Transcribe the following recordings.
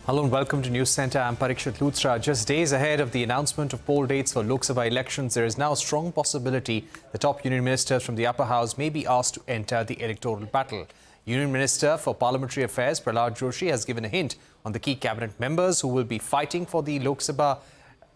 Hello and welcome to News Centre. I'm Parikshit Luthra. Just days ahead of the announcement of poll dates for Lok Sabha elections, there is now a strong possibility the top union ministers from the upper house may be asked to enter the electoral battle. Union Minister for Parliamentary Affairs Prahlad Joshi has given a hint on the key cabinet members who will be fighting for the Lok Sabha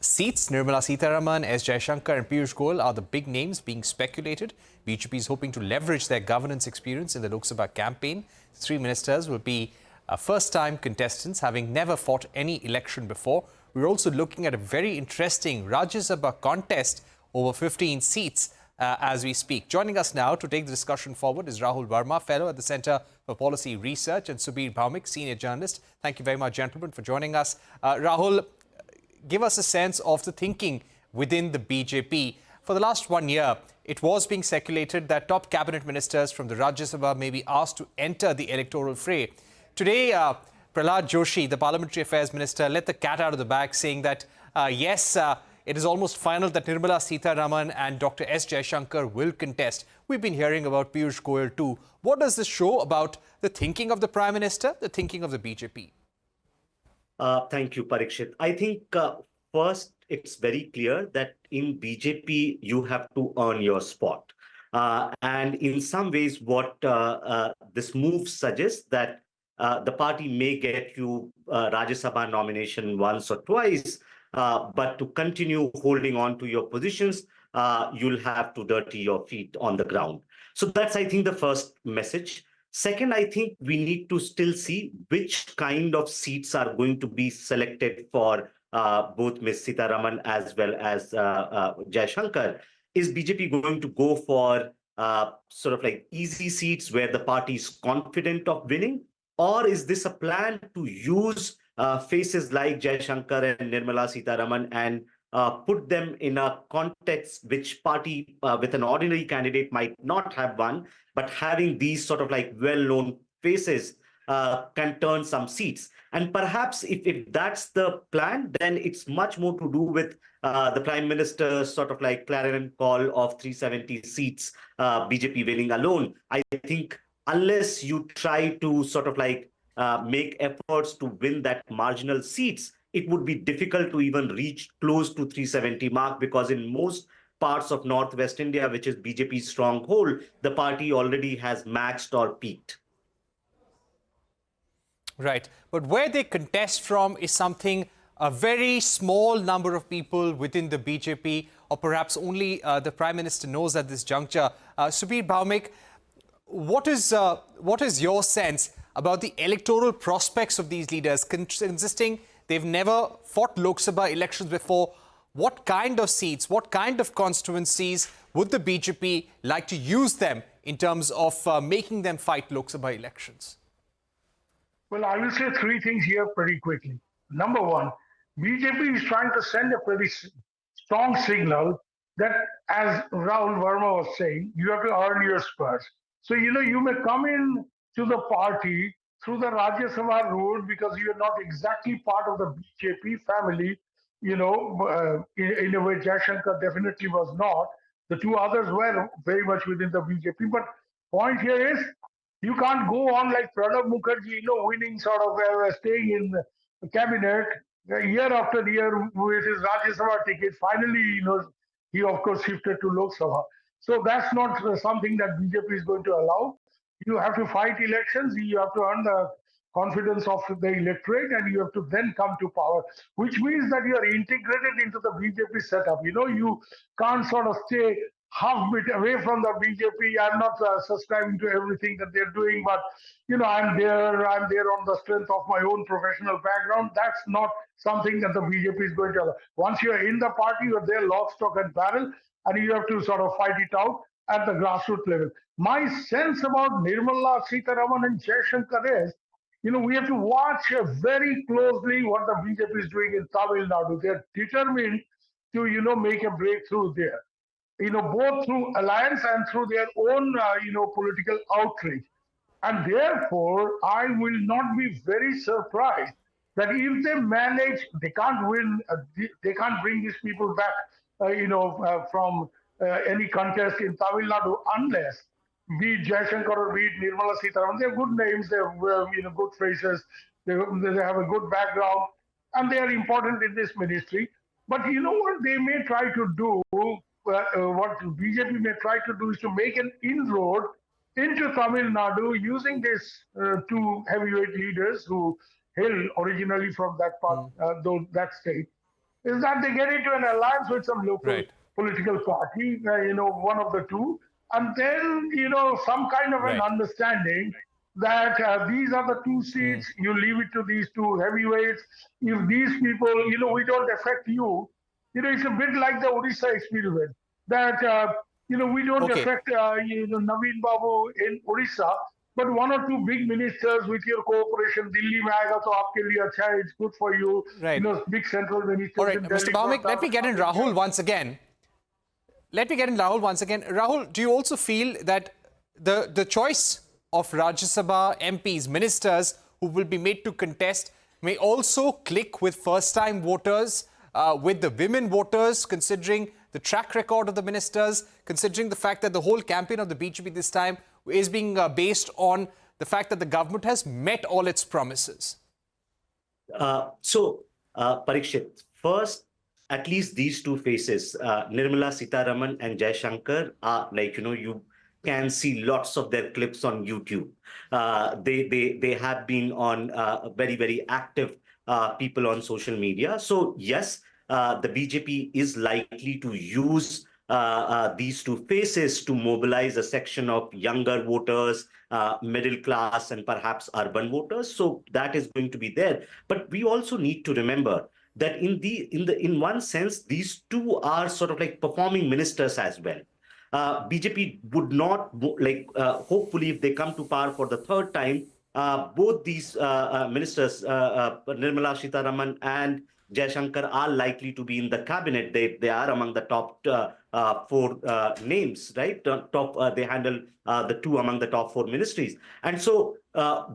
seats. Nirmala Sithraman, S. Jaishankar and Piyush Goyal are the big names being speculated. BJP is hoping to leverage their governance experience in the Lok Sabha campaign. The three ministers will be first-time contestants, having never fought any election before. We're also looking at a very interesting Rajya Sabha contest over 15 seats as we speak. Joining us now to take the discussion forward is Rahul Verma, Fellow at the Centre for Policy Research, and Subir Bhowmik, Senior Journalist. Thank you very much, gentlemen, for joining us. Rahul, give us a sense of the thinking within the BJP. For the last 1 year, it was being circulated that top cabinet ministers from the Rajya Sabha may be asked to enter the electoral fray. Today, Prahlad Joshi, the Parliamentary Affairs Minister, let the cat out of the bag, saying that, yes, it is almost final that Nirmala Sithraman and Dr. S. Jaishankar will contest. We've been hearing about Piyush Goyal too. What does this show about the thinking of the Prime Minister, the thinking of the BJP? Thank you, Parikshit. I think first, it's very clear that in BJP, you have to earn your spot. And in some ways, what this move suggests that the party may get you Rajya Sabha nomination once or twice, but to continue holding on to your positions, you'll have to dirty your feet on the ground. So that's, I think, the first message. Second, I think we need to still see which kind of seats are going to be selected for both Ms. Sithraman as well as Jaishankar. Is BJP going to go for sort of like easy seats where the party is confident of winning? Or is this a plan to use faces like Jaishankar and Nirmala Sithraman and put them in a context which party with an ordinary candidate might not have won, but having these sort of like well-known faces can turn some seats? And perhaps if that's the plan, then it's much more to do with the Prime Minister's sort of like clarion call of 370 seats, BJP winning alone. I think unless you try to sort of like make efforts to win that marginal seats, it would be difficult to even reach close to 370 mark, because in most parts of Northwest India, which is BJP's stronghold, the party already has maxed or peaked. Right. But where they contest from is something a very small number of people within the BJP, or perhaps only the Prime Minister knows at this juncture. Subir Bhowmik, what is your sense about the electoral prospects of these leaders, insisting they've never fought Lok Sabha elections before? What kind of seats, what kind of constituencies would the BJP like to use them in terms of making them fight Lok Sabha elections? Well, I will say three things here pretty quickly. Number one, BJP is trying to send a pretty strong signal that, as Rahul Verma was saying, you have to earn your spurs. So, you may come in to the party through the Rajya Sabha route because you're not exactly part of the BJP family, in a way Jaishankar definitely was not. The two others were very much within the BJP. But point here is, you can't go on like Pranab Mukherjee, winning sort of, staying in the cabinet year after year with his Rajya Sabha ticket. Finally, he of course shifted to Lok Sabha. So that's not something that BJP is going to allow. You have to fight elections, you have to earn the confidence of the electorate, and you have to then come to power, which means that you are integrated into the BJP setup. You can't sort of stay half bit away from the BJP. I'm not subscribing to everything that they're doing, but I'm there on the strength of my own professional background. That's not something that the BJP is going to allow. Once you're in the party, you're there lock, stock and barrel, and you have to sort of fight it out at the grassroots level. My sense about Nirmala Sithraman and Jaishankar is, we have to watch very closely what the BJP is doing in Tamil Nadu. They're determined to, make a breakthrough there, both through alliance and through their own, political outreach. And therefore, I will not be very surprised that if they manage, they can't win, they can't bring these people back, from any contest in Tamil Nadu unless be it Jaishankar or be it Nirmala Sithraman. They're good names, they're good phrases, they have a good background, and they are important in this ministry. But you know what they may try to do, what BJP may try to do is to make an inroad into Tamil Nadu using these two heavyweight leaders who hail originally from that part, that state, is that they get into an alliance with some local Right. political party, one of the two, and then, some kind of an understanding that these are the two seats, you leave it to these two heavyweights. If these people, we don't affect you, it's a bit like the Odisha experiment that, we don't Okay. affect, Naveen Babu in Odisha, but one or two big ministers with your cooperation, Delhi mein aayega to aapke liye acha hai, it's good for you. Right. Big central ministers All right, in Mr. Delhi. Bhowmik, let me get in Rahul once again. Rahul, do you also feel that the choice of Rajya Sabha MPs, ministers who will be made to contest may also click with first-time voters, with the women voters, considering the track record of the ministers, considering the fact that the whole campaign of the BJP this time is being based on the fact that the government has met all its promises? Parikshit, first, at least these two faces, Nirmala Sithraman and Jaishankar, are you can see lots of their clips on YouTube. They have been on very, very active people on social media. So yes, the BJP is likely to use these two faces to mobilize a section of younger voters, middle class, and perhaps urban voters. So that is going to be there. But we also need to remember that in one sense, these two are sort of like performing ministers as well. BJP would not hopefully, if they come to power for the third time, both these ministers, Nirmala Sithraman and Jaishankar, are likely to be in the cabinet. They are among the top four names, right? They handle the two among the top four ministries. And so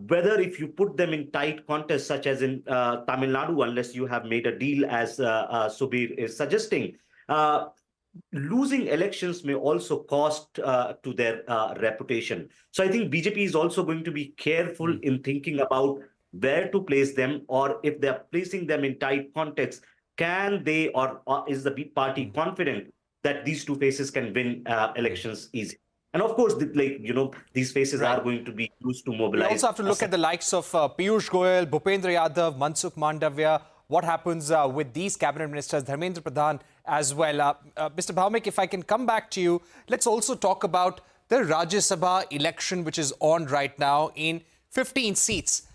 whether if you put them in tight contests, such as in Tamil Nadu, unless you have made a deal, as Subir is suggesting, losing elections may also cost to their reputation. So I think BJP is also going to be careful in thinking about where to place them, or if they're placing them in tight context, can they, or is the party confident that these two faces can win elections easy? And of course, these faces are going to be used to mobilize. We also have to look at the likes of Piyush Goyal, Bhupendra Yadav, Mansukh Mandavya. What happens with these cabinet ministers, Dharmendra Pradhan as well. Mr. Bhowmik, if I can come back to you, let's also talk about the Rajya Sabha election, which is on right now in 15 seats.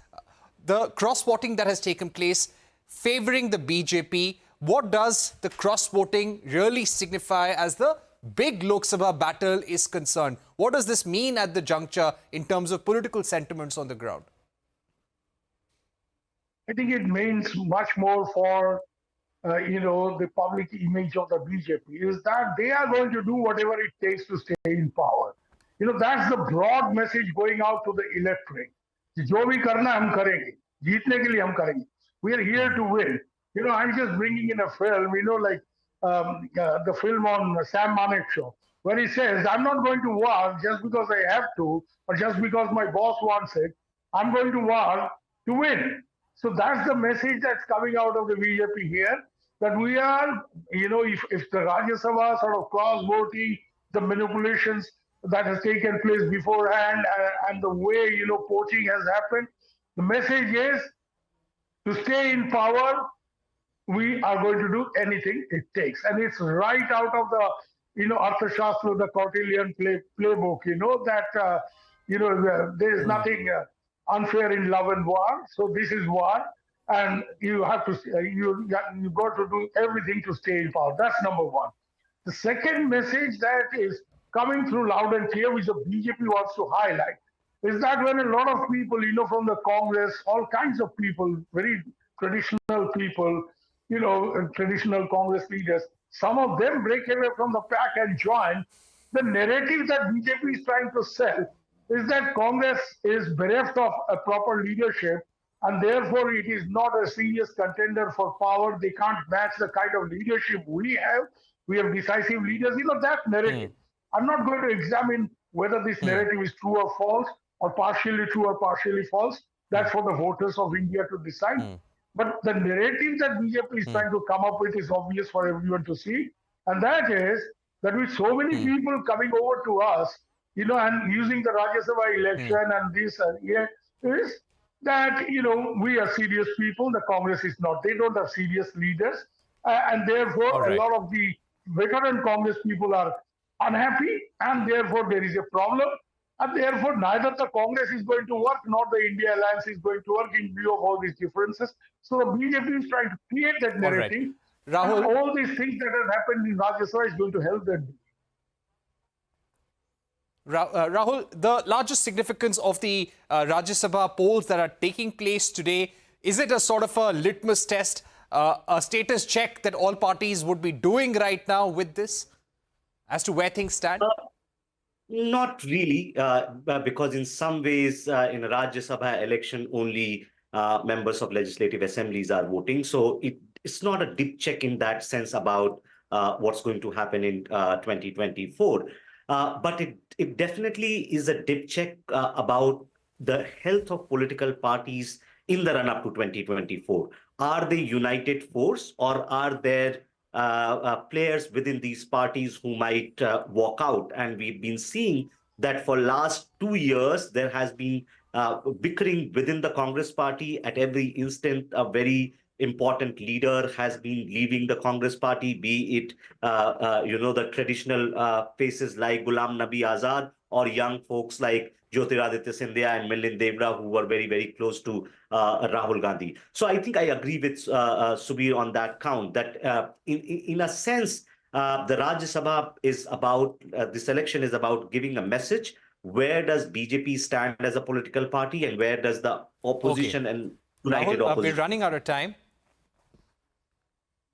The cross-voting that has taken place favoring the BJP, what does the cross-voting really signify as the big Lok Sabha battle is concerned? What does this mean at the juncture in terms of political sentiments on the ground? I think it means much more for, the public image of the BJP, is that they are going to do whatever it takes to stay in power. That's the broad message going out to the electorate. जो भी करना हम करेंगे, जीतने के लिए हम करेंगे. We are here to win. I'm just bringing in a film, the film on Sam Manek show, where he says, I'm not going to war just because I have to, or just because my boss wants it. I'm going to war to win. So that's the message that's coming out of the BJP here, that we are, if the Rajya Sabha sort of cross-voting, the manipulations that has taken place beforehand, and the way, poaching has happened, the message is to stay in power, we are going to do anything it takes. And it's right out of the, Arthashastra, the Kautilyan playbook, that, there is nothing unfair in love and war. So this is war, and you have to, you got to do everything to stay in power. That's number one. The second message that is coming through loud and clear, which the BJP wants to highlight, is that when a lot of people, from the Congress, all kinds of people, very traditional people, traditional Congress leaders, some of them break away from the pack and join. The narrative that BJP is trying to sell is that Congress is bereft of a proper leadership, and therefore it is not a serious contender for power. They can't match the kind of leadership we have. We have decisive leaders. That narrative. I'm not going to examine whether this narrative is true or false, or partially true or partially false. That's for the voters of India to decide. But the narrative that BJP is trying to come up with is obvious for everyone to see. And that is that with so many people coming over to us, and using the Rajya Sabha election and this, is that, we are serious people. The Congress is not. They don't have serious leaders. And therefore, All a right. lot of the veteran Congress people are unhappy. And therefore, there is a problem. And therefore, neither the Congress is going to work nor the India Alliance is going to work in view of all these differences. So the BJP is trying to create that All right. narrative. And Rahul, all these things that have happened in Rajya Sabha is going to help them. Rahul, the largest significance of the Rajya Sabha polls that are taking place today, is it a sort of a litmus test, a status check that all parties would be doing right now with this as to where things stand? Not really, because in some ways, in a Rajya Sabha election, only members of legislative assemblies are voting. So it's not a deep check in that sense about what's going to happen in 2024. But it definitely is a deep check about the health of political parties in the run-up to 2024. Are they united force, or are there players within these parties who might walk out? And we've been seeing that for last 2 years, there has been bickering within the Congress party. At every instant, a very important leader has been leaving the Congress party, be it, the traditional faces like Ghulam Nabi Azad, or young folks like Jyotiraditya Scindia and Milind Devra, who were very, very close to Rahul Gandhi. So I think I agree with Subir on that count, that in a sense, the Rajya Sabha is about, this election is about giving a message. Where does BJP stand as a political party, and where does the opposition and united Rahul, opposition? we're running out of time.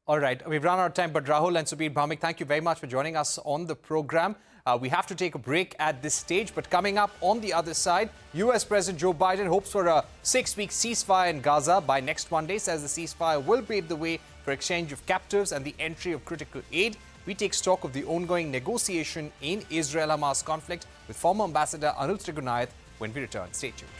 All right, we've run out of time, but Rahul and Subir Bhowmik, thank you very much for joining us on the program. We have to take a break at this stage, but coming up on the other side, US President Joe Biden hopes for a 6-week ceasefire in Gaza by next Monday, says the ceasefire will pave the way for exchange of captives and the entry of critical aid. We take stock of the ongoing negotiation in Israel-Hamas conflict with former Ambassador Anil Trigunath when we return. Stay tuned.